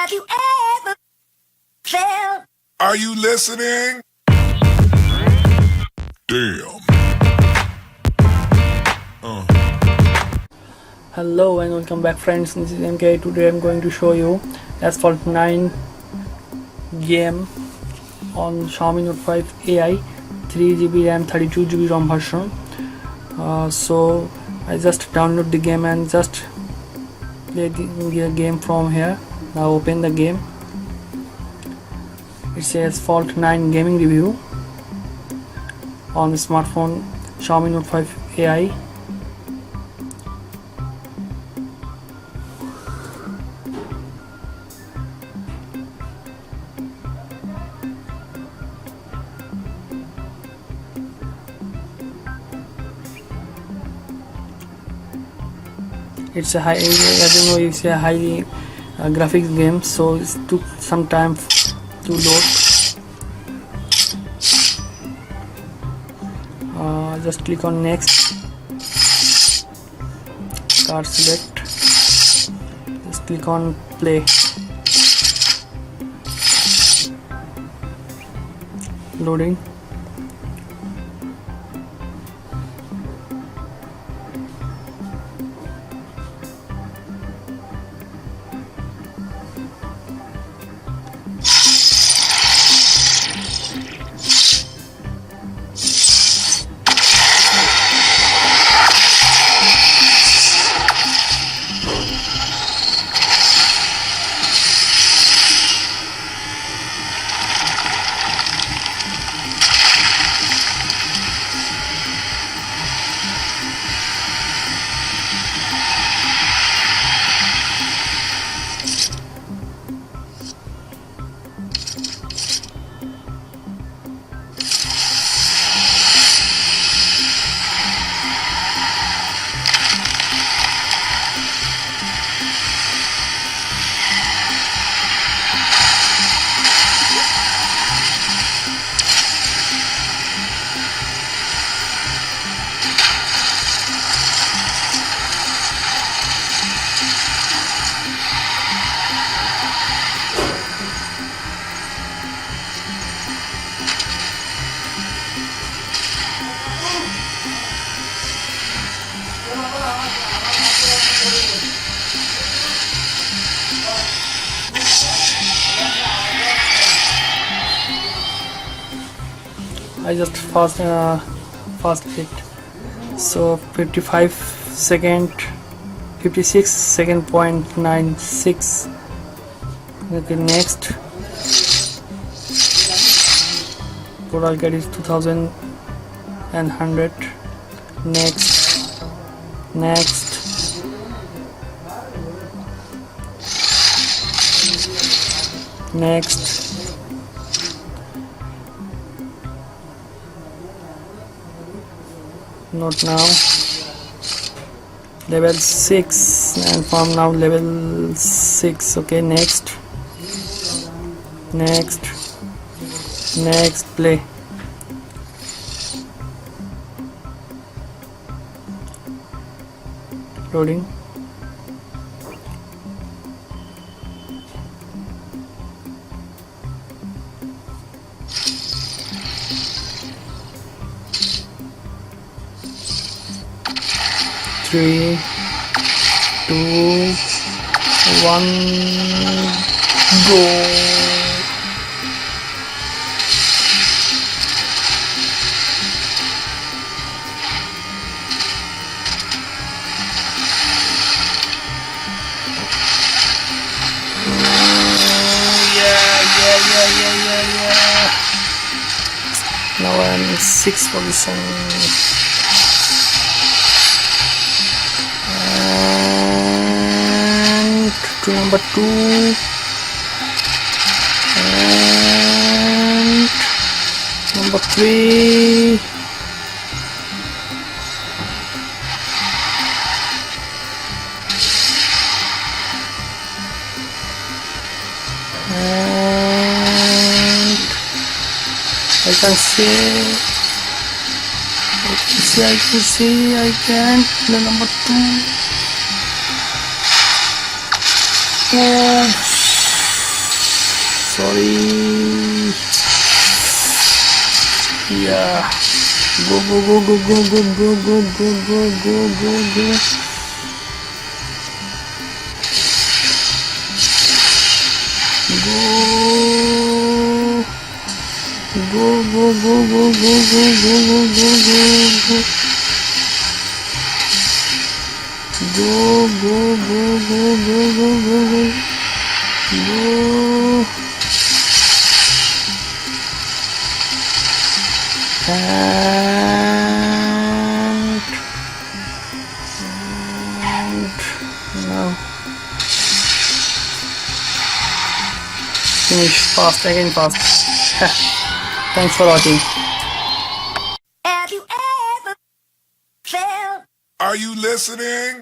Have you ever felt? Are you listening? Damn. Hello and welcome back, friends. This is MK. Today I'm going to show you Asphalt 9 game on Xiaomi Note 5 AI 3GB RAM 32GB ROM version. So I just download the game and just play the game from here. Now open the game. It's a Asphalt 9 gaming review on the smartphone Xiaomi Note 5 AI. It's a high, as you know, it's a high graphics game, so it took some time to load. Just click on next, card select, just click on play. Loading. I just fast hit, so 56 second point 96. Okay, next total get is 2100. Next, not now. Level 6 and from now level 6. Okay, next, play. Loading. Three, 2, 1, go. Yeah. Now I'm in 6th position. And to number 2. And number 3. And I can see, I can the number 2. Oh, Yeah. Go go go go go go go go go go go go go. Go go go go go go go go go go. Go go go go go go go go. Go. And now finish fast again fast. Thanks for watching. Have you ever felt? Are you listening?